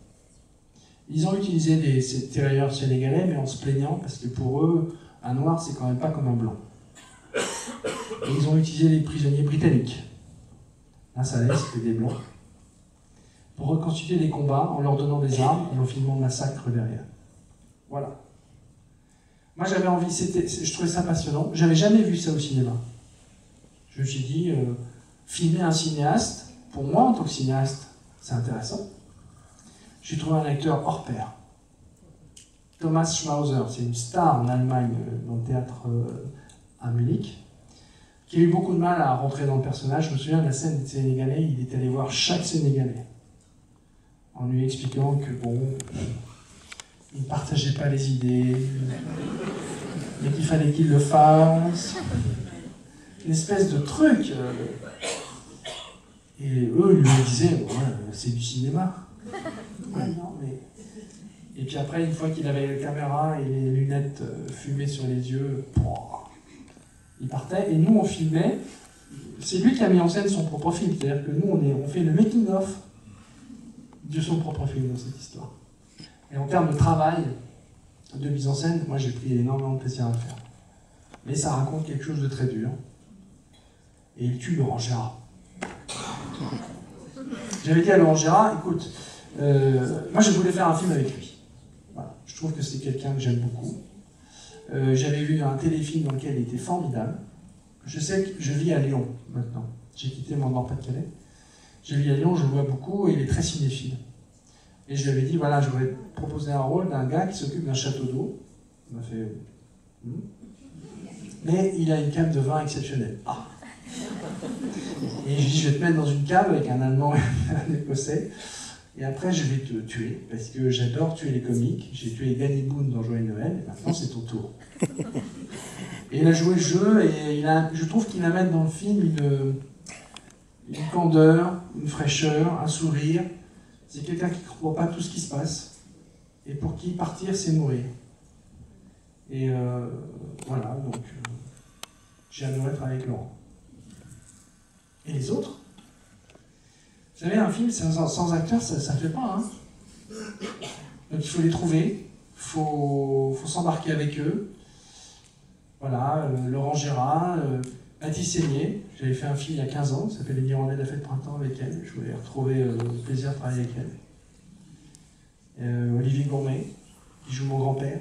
Ils ont utilisé des tirailleurs sénégalais, mais en se plaignant, parce que pour eux, un noir, c'est quand même pas comme un blanc. Et ils ont utilisé des prisonniers britanniques. Là, ça laisse que des blancs. Pour reconstituer des combats en leur donnant des armes et en filmant le massacre derrière. Voilà. Moi, j'avais envie, je trouvais ça passionnant. J'avais jamais vu ça au cinéma. Je me suis dit, filmer un cinéaste, pour moi, en tant que cinéaste, c'est intéressant. J'ai trouvé un acteur hors pair. Thomas Schmauser, c'est une star en Allemagne, dans le théâtre à Munich, qui a eu beaucoup de mal à rentrer dans le personnage. Je me souviens de la scène des Sénégalais, il est allé voir chaque Sénégalais, en lui expliquant que, bon, il ne partageait pas les idées, mais qu'il fallait qu'il le fasse. Une espèce de truc. Et eux, ils lui disaient, ouais, c'est du cinéma. Ouais, non, mais... Et puis après, une fois qu'il avait la caméra et les lunettes fumées sur les yeux, il partait. Et nous, on filmait. C'est lui qui a mis en scène son propre film. C'est-à-dire que nous, on fait le making-of de son propre film dans cette histoire. Et en termes de travail, de mise en scène, moi, j'ai pris énormément de plaisir à le faire. Mais ça raconte quelque chose de très dur. Et il tue Laurent Gérard. J'avais dit à Laurent Gérard, écoute, moi je voulais faire un film avec lui. Voilà. Je trouve que c'est quelqu'un que j'aime beaucoup. J'avais vu un téléfilm dans lequel il était formidable. Je sais que je vis à Lyon maintenant. J'ai quitté mon Nord-Pas-de-Calais. Je vis à Lyon, je le vois beaucoup et il est très cinéphile. Et je lui avais dit, voilà, je voudrais te proposer un rôle d'un gars qui s'occupe d'un château d'eau. Il m'a fait... Mais il a une cave de vin exceptionnelle. Ah. Et je lui ai dit, je vais te mettre dans une cave avec un Allemand et un Écossais. Et après, je vais te tuer, parce que j'adore tuer les comiques. J'ai tué Danny Boone dans Joyeux Noël, et maintenant c'est ton tour. Et il a joué le jeu, et je trouve qu'il amène dans le film une candeur, une fraîcheur, un sourire. C'est quelqu'un qui ne comprend pas tout ce qui se passe, et pour qui partir, c'est mourir. Et voilà, donc j'ai adoré travailler avec Laurent. Et les autres? Vous savez, un film sans acteurs, ça ne fait pas. Hein. Donc il faut les trouver, il faut s'embarquer avec eux. Voilà, Laurent Gérard, Mathis Seigné, j'avais fait un film il y a 15 ans, ça s'appelle Les Mirandais de la fête de printemps avec elle. Je voulais retrouver le plaisir de travailler avec elle. Olivier Gourmet, qui joue mon grand-père.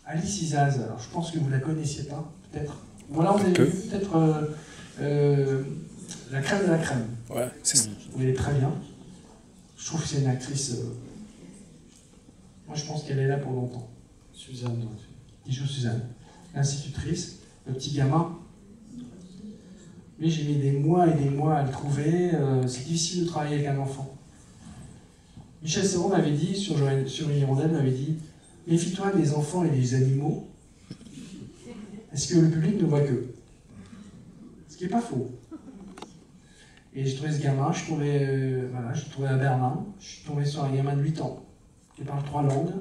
Alice Isaz, alors je pense que vous ne la connaissiez pas, peut-être. Voilà, vous avez vu peut-être La crème de la crème. Ouais, c'est ça. Elle est très bien. Je trouve que c'est une actrice. Moi, je pense qu'elle est là pour longtemps. Suzanne. Qui joue Suzanne. L'institutrice, le petit gamin. Mais j'ai mis des mois et des mois à le trouver. C'est difficile de travailler avec un enfant. Michel Serrault m'avait dit, sur une hirondelle, m'avait dit « Méfie-toi des enfants et des animaux, parce que le public ne voit qu'eux. » Ce qui n'est pas faux. Et j'ai trouvé ce gamin, je suis tombé à Berlin, je suis tombé sur un gamin de 8 ans, qui parle 3 langues,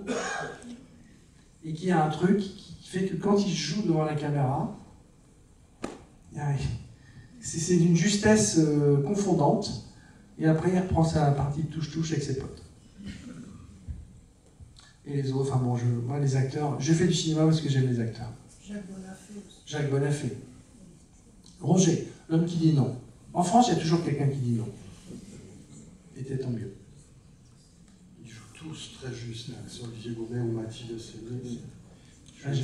et qui a un truc qui fait que quand il joue devant la caméra, c'est d'une justesse confondante, et après il reprend sa partie de touche-touche avec ses potes. Et les autres, moi les acteurs, je fais du cinéma parce que j'aime les acteurs. Jacques Bonafé. Roger, l'homme qui dit non. En France, il y a toujours quelqu'un qui dit non. Et tant mieux. Ils jouent tous très juste, là, que ce soit Olivier Gourmet ou Mathilde Seigné. Oui.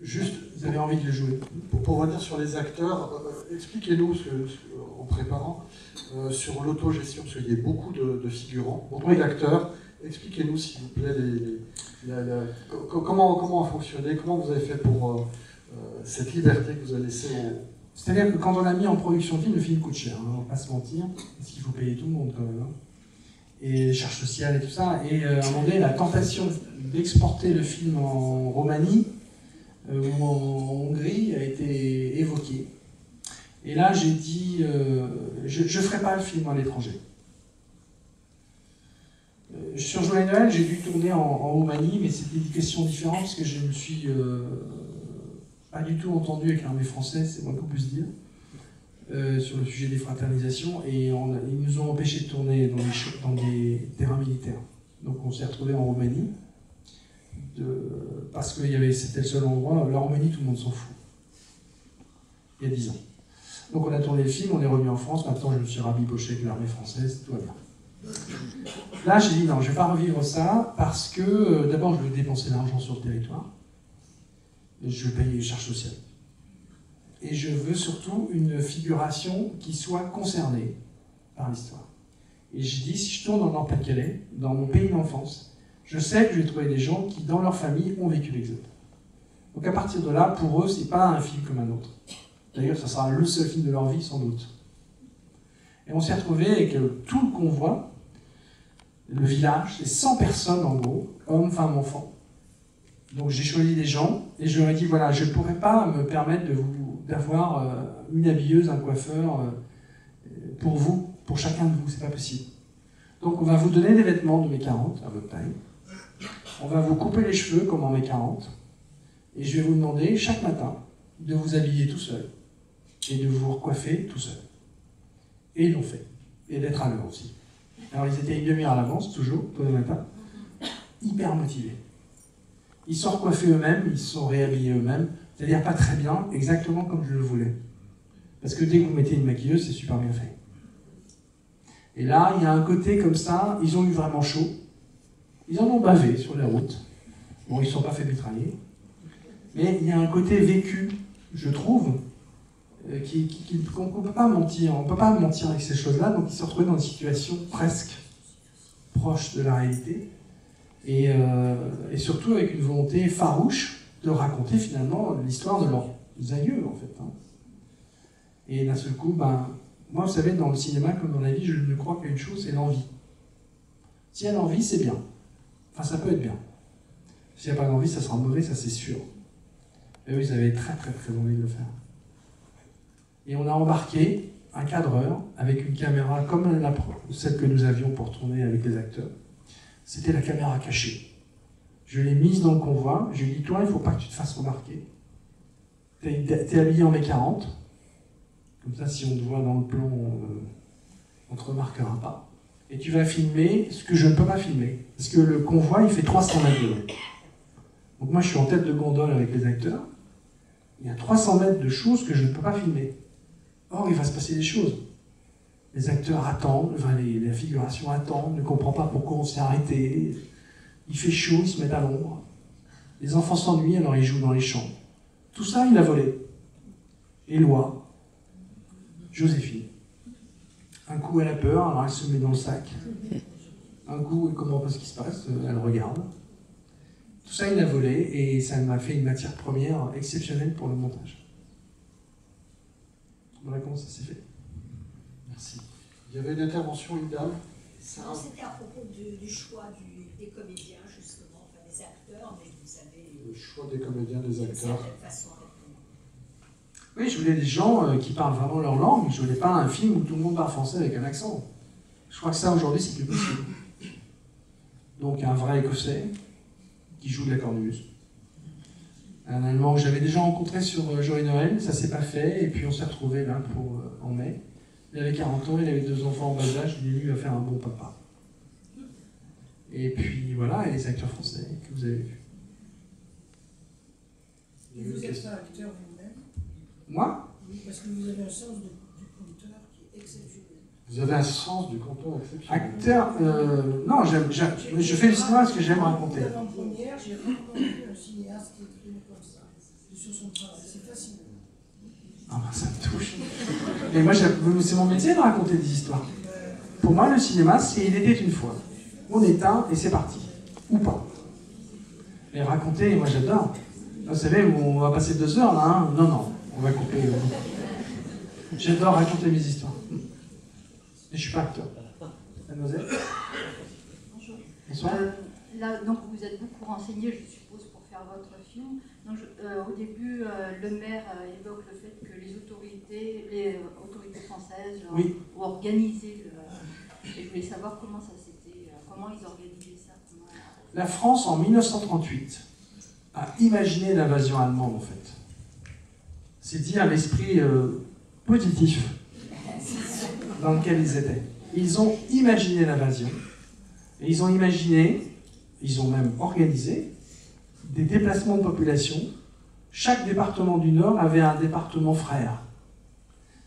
Juste, vous avez envie de le jouer. Pour revenir sur les acteurs, expliquez-nous, en préparant, sur l'autogestion, parce qu'il y a beaucoup de figurants, beaucoup d'acteurs. Expliquez-nous, s'il vous plaît, comment a fonctionné, comment vous avez fait pour cette liberté que vous avez laissée aux... C'est-à-dire que quand on a mis en production le film coûte cher, hein, on ne va pas se mentir, parce qu'il faut payer tout le monde quand même. Hein. Et les charges sociales et tout ça. Et à un moment donné, la tentation d'exporter le film en Roumanie ou en Hongrie a été évoquée. Et là, j'ai dit, je ne ferai pas le film à l'étranger. Sur Joyeux Noël, j'ai dû tourner en Roumanie, mais c'était une question différente, parce que je me suis pas du tout entendu avec l'armée française, c'est moins qu'on puisse dire, sur le sujet des fraternisations, et ils nous ont empêchés de tourner dans des terrains militaires. Donc on s'est retrouvés en Roumanie, parce que c'était le seul endroit. La Roumanie, tout le monde s'en fout. Il y a 10 ans. Donc on a tourné le film, on est revenu en France, maintenant je me suis rabiboché avec l'armée française, tout va bien. Là, j'ai dit non, je ne vais pas revivre ça, parce que d'abord, je veux dépenser de l'argent sur le territoire, et je veux payer les charges sociales. Et je veux surtout une figuration qui soit concernée par l'histoire. Et j'ai dit, si je tourne dans le Nord-Pas-de-Calais, dans mon pays d'enfance, je sais que je vais trouver des gens qui, dans leur famille, ont vécu l'exode. Donc à partir de là, pour eux, ce n'est pas un film comme un autre. D'ailleurs, ça sera le seul film de leur vie, sans doute. Et on s'est retrouvé avec tout le convoi, le village, c'est 100 personnes en gros, hommes, femmes, enfants. Donc j'ai choisi des gens, et je leur ai dit, voilà, je ne pourrais pas me permettre d'avoir une habilleuse, un coiffeur, pour vous, pour chacun de vous, c'est pas possible. Donc on va vous donner des vêtements de mes 40, à votre taille. On va vous couper les cheveux comme en mes 40. Et je vais vous demander, chaque matin, de vous habiller tout seul. Et de vous recoiffer tout seul. Et ils l'ont fait. Et d'être à l'heure aussi. Alors ils étaient une demi-heure à l'avance, toujours, tous les matins. Hyper motivés. Ils se sont recoiffés eux-mêmes, ils se sont réhabillés eux-mêmes. C'est-à-dire pas très bien, exactement comme je le voulais. Parce que dès que vous mettez une maquilleuse, c'est super bien fait. Et là, il y a un côté comme ça, ils ont eu vraiment chaud. Ils en ont bavé sur la route. Bon, ils ne sont pas fait mitrailler. Mais il y a un côté vécu, je trouve, qu'on ne peut pas mentir. On ne peut pas mentir avec ces choses-là, donc ils se retrouvent dans une situation presque proche de la réalité. Et surtout avec une volonté farouche de raconter finalement l'histoire de leurs aïeux, en fait. Et d'un seul coup, moi, vous savez, dans le cinéma, comme dans la vie, je ne crois qu'à une chose, c'est l'envie. S'il y a l'envie, c'est bien. Enfin, ça peut être bien. S'il n'y a pas d'envie, ça sera mauvais, ça c'est sûr. Et eux, ils avaient très très très envie de le faire. Et on a embarqué un cadreur avec une caméra comme celle que nous avions pour tourner avec les acteurs. C'était la caméra cachée. Je l'ai mise dans le convoi, je lui ai dit, toi, il ne faut pas que tu te fasses remarquer. T'es habillé en mai 40, comme ça, si on te voit dans le plan, on ne te remarquera pas. Et tu vas filmer ce que je ne peux pas filmer. Parce que le convoi, il fait 300 mètres de long. Donc moi, je suis en tête de gondole avec les acteurs. Il y a 300 mètres de choses que je ne peux pas filmer. Or, il va se passer des choses. Les acteurs attendent, la figuration attend, ne comprend pas pourquoi on s'est arrêté. Il fait chaud, ils se mettent à l'ombre. Les enfants s'ennuient, alors ils jouent dans les champs. Tout ça, il a volé. Éloi, Joséphine. Un coup, elle a peur, alors elle se met dans le sac. Un coup, elle comprend pas ce qui se passe, elle regarde. Tout ça, il a volé, et ça m'a fait une matière première exceptionnelle pour le montage. Voilà comment ça s'est fait. Merci. Il y avait une intervention, une dame. Non, c'était à propos du choix des comédiens, justement, enfin des acteurs, mais vous savez... Le choix des comédiens, des acteurs. Oui, je voulais des gens qui parlent vraiment leur langue. Je voulais pas un film où tout le monde parle français avec un accent. Je crois que ça, aujourd'hui, c'est plus possible. Donc, un vrai Écossais qui joue de la cornemuse. Un Allemand que j'avais déjà rencontré sur Joyeux Noël, ça s'est pas fait, et puis on s'est retrouvés là en mai. Il avait 40 ans, il avait 2 enfants en bas âge, je lui ai dit, il va faire un bon papa. Et puis voilà, et les acteurs français que vous avez vus. Et vous êtes pas acteur vous-même? Moi? Oui, parce que vous avez un sens du conteur qui est exceptionnel. Vous avez un sens du conteur exceptionnel. Acteur, non, je fais du cinéma parce que j'aime raconter. En première, j'ai rarement vu un cinéaste qui exprimait comme ça, sur son travail. C'est fascinant. Ah ben ça me touche. Et moi, c'est mon métier de raconter des histoires. Pour moi, le cinéma, c'est il était une fois. On éteint et c'est parti. Ou pas. Mais raconter, moi j'adore. Vous savez, on va passer 2 heures là, hein. Non, on va couper. J'adore raconter mes histoires. Et je suis pas acteur. Mademoiselle. Bonjour. Bonsoir. Là, donc vous êtes beaucoup renseigné, je suppose, pour faire votre film. Donc, au début, le maire évoque le fait que les autorités françaises ont organisé et je voulais savoir comment ça s'était, comment ils organisaient ça. La France, en 1938, a imaginé l'invasion allemande, en fait. C'est dire l'esprit positif dans lequel ils étaient. Ils ont imaginé l'invasion, et ils ont même organisé des déplacements de population. Chaque département du Nord avait un département frère.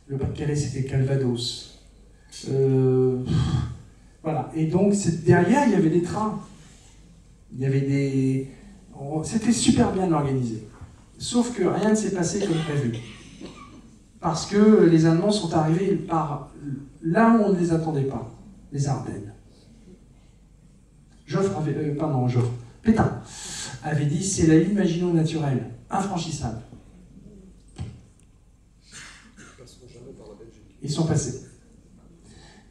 Le Pas-de-Calais, c'était Calvados. Voilà. Et donc, derrière, il y avait des trains. Il y avait c'était super bien organisé. Sauf que rien ne s'est passé comme prévu. Parce que les Allemands sont arrivés par là où on ne les attendait pas, les Ardennes. Pétain avait dit, c'est la ligne Maginot naturelle, infranchissable. Ils sont passés.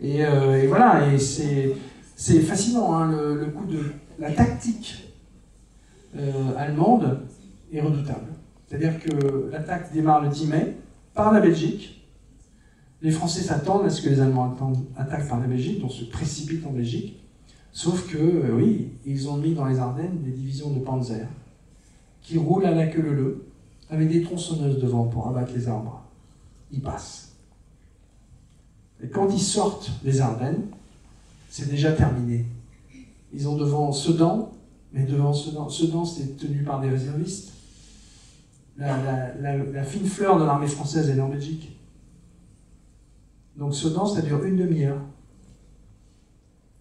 Et voilà, et c'est fascinant, hein, le coup de la tactique allemande est redoutable. C'est-à-dire que l'attaque démarre le 10 mai par la Belgique. Les Français s'attendent à ce que les Allemands attaquent par la Belgique, donc se précipitent en Belgique. Sauf que, oui, ils ont mis dans les Ardennes des divisions de Panzer qui roulent à la queue leu avec des tronçonneuses devant pour abattre les arbres. Ils passent. Et quand ils sortent des Ardennes, c'est déjà terminé. Ils ont devant Sedan, mais devant Sedan c'est tenu par des réservistes. La fine fleur de l'armée française, elle est en Belgique. Donc ce danse, ça dure une demi-heure.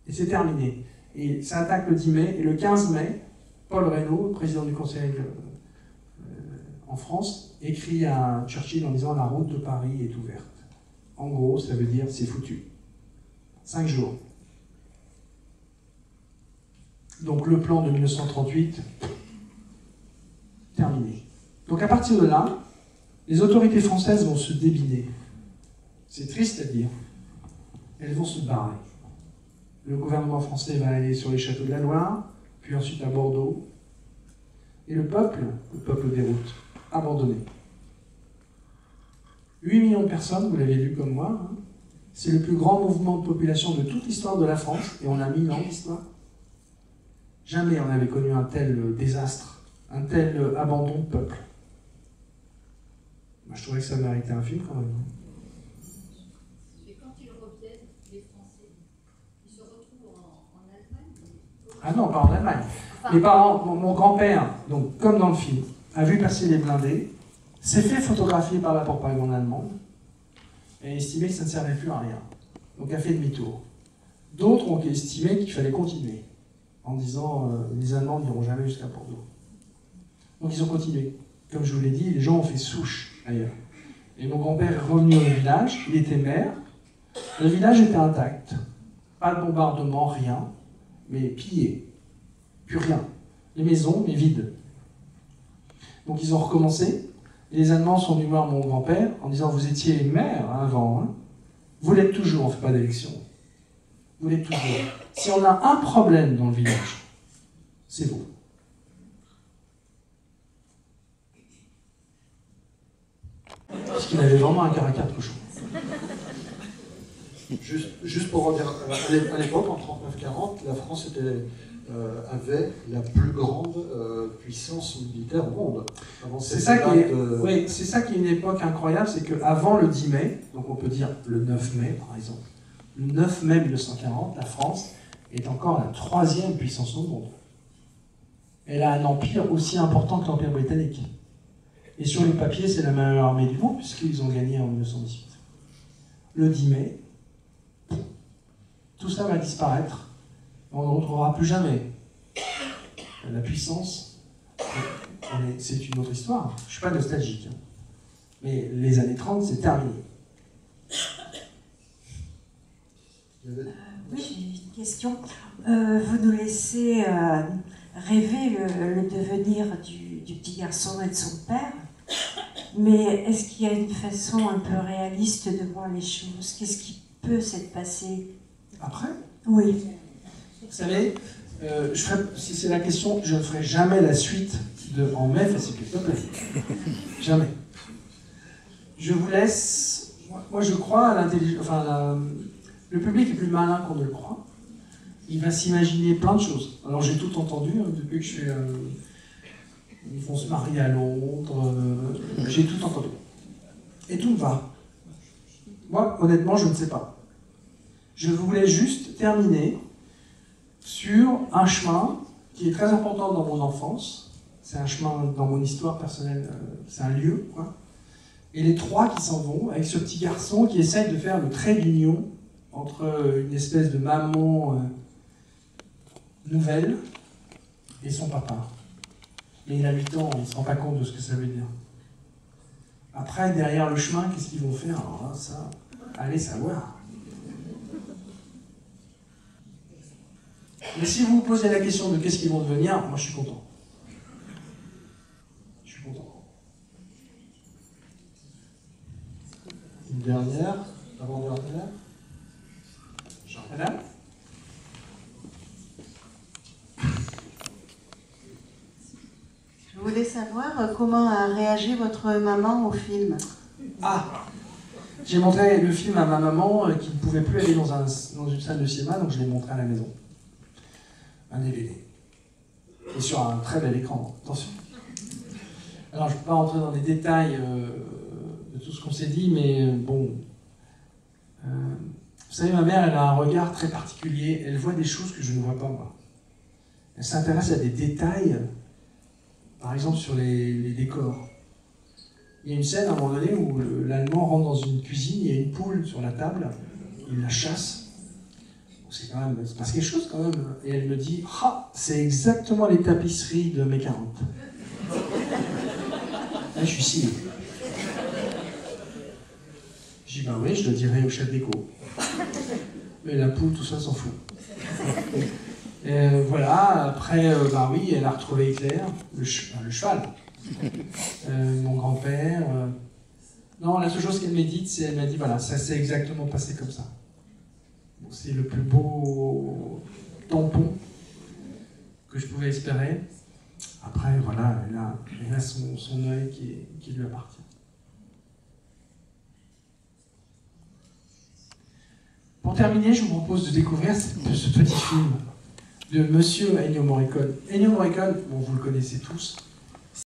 Et c'est terminé. Et ça attaque le 10 mai. Et le 15 mai, Paul Reynaud, président du Conseil en France, écrit à Churchill en disant « La route de Paris est ouverte ». En gros, ça veut dire « c'est foutu ». 5 jours. Donc le plan de 1938, terminé. Donc à partir de là, les autorités françaises vont se débiner. C'est triste à dire. Elles vont se barrer. Le gouvernement français va aller sur les châteaux de la Loire, puis ensuite à Bordeaux. Et le peuple déroute, abandonné. 8 millions de personnes, vous l'avez vu comme moi, hein. C'est le plus grand mouvement de population de toute l'histoire de la France, et on a 1000 ans d'histoire. Jamais on n'avait connu un tel désastre, un tel abandon de peuple. Moi, je trouvais que ça méritait un film quand même. Et quand ils reviennent, les Français, ils se retrouvent en Allemagne? Ah non, pas en Allemagne. Mes parents, mon grand-père, donc comme dans le film, a vu passer les blindés, s'est fait photographier par la propagande allemande, et estimé que ça ne servait plus à rien. Donc a fait demi-tour. D'autres ont estimé qu'il fallait continuer, en disant les Allemands n'iront jamais jusqu'à Bordeaux. Donc ils ont continué. Comme je vous l'ai dit, les gens ont fait souche ailleurs. Et mon grand-père est revenu au village, il était maire, le village était intact. Pas de bombardement, rien, mais pillé. Plus rien. Les maisons, mais vides. Donc ils ont recommencé. Et les Allemands sont venus voir mon grand-père en disant « Vous étiez maire avant, hein. Vous l'êtes toujours, on ne fait pas d'élection. Vous l'êtes toujours. Si on a un problème dans le village, c'est vous. » Parce qu'il avait vraiment un caractère de cochon. Juste pour redire, à l'époque, en 39-40, la France avait la plus grande puissance militaire au monde. C'est ça qui est une époque incroyable, c'est qu'avant le 10 mai, donc on peut dire le 9 mai par exemple, le 9 mai 1940, la France est encore la 3e puissance au monde. Elle a un empire aussi important que l'Empire britannique. Et sur le papier, c'est la meilleure armée du monde, puisqu'ils ont gagné en 1918. Le 10 mai, tout ça va disparaître. On ne retrouvera plus jamais. La puissance, c'est une autre histoire. Je ne suis pas nostalgique. Hein. Mais les années 30, c'est terminé. Oui, j'ai une question. Vous nous laissez rêver le devenir du petit garçon et de son père. Mais est-ce qu'il y a une façon un peu réaliste de voir les choses? Qu'est-ce qui peut s'être passé après? Oui. Vous savez, si c'est la question, je ne ferai jamais la suite de En mai, s'il te plaît. Jamais. Je vous laisse. Moi, je crois à l'intelligence. Enfin, le public est plus malin qu'on ne le croit. Il va s'imaginer plein de choses. Alors, j'ai tout entendu hein, depuis que je fais. Ils vont se marier à Londres. J'ai tout entendu. Et tout me va. Moi, honnêtement, je ne sais pas. Je voulais juste terminer sur un chemin qui est très important dans mon enfance. C'est un chemin dans mon histoire personnelle, c'est un lieu, quoi. Et les trois qui s'en vont, avec ce petit garçon qui essaye de faire le trait d'union entre une espèce de maman nouvelle et son papa. Mais il a 8 ans, il ne se rend pas compte de ce que ça veut dire. Après, derrière le chemin, qu'est-ce qu'ils vont faire? Alors là, ça, allez savoir. Mais si vous vous posez la question de qu'est-ce qu'ils vont devenir, moi je suis content. Je suis content. Une dernière, avant-dernière. Madame? Je voulais savoir comment a réagi votre maman au film. Ah! J'ai montré le film à ma maman qui ne pouvait plus aller dans une salle de cinéma, donc je l'ai montré à la maison. Un DVD. Et sur un très bel écran, attention. Alors je ne peux pas rentrer dans les détails de tout ce qu'on s'est dit, mais bon. Vous savez, ma mère, elle a un regard très particulier. Elle voit des choses que je ne vois pas, moi. Elle s'intéresse à des détails, par exemple sur les décors. Il y a une scène à un moment donné où l'Allemand rentre dans une cuisine, il y a une poule sur la table, il la chasse. C'est quand même, il se passe quelque chose quand même. Et elle me dit, ah, c'est exactement les tapisseries de mai 40. Là, je suis signé. Je dis, bah oui, je le dirai au chef d'éco. Mais la poule, tout ça, s'en fout. Voilà, après, bah oui, elle a retrouvé Hitler, le cheval. Mon grand-père. Non, la seule chose qu'elle m'a dite, c'est elle m'a dit, voilà, ça s'est exactement passé comme ça. C'est le plus beau tampon que je pouvais espérer. Après, voilà, elle a son œil qui lui appartient. Pour terminer, je vous propose de découvrir ce petit film de Monsieur Ennio Morricone. Ennio Morricone, bon, vous le connaissez tous,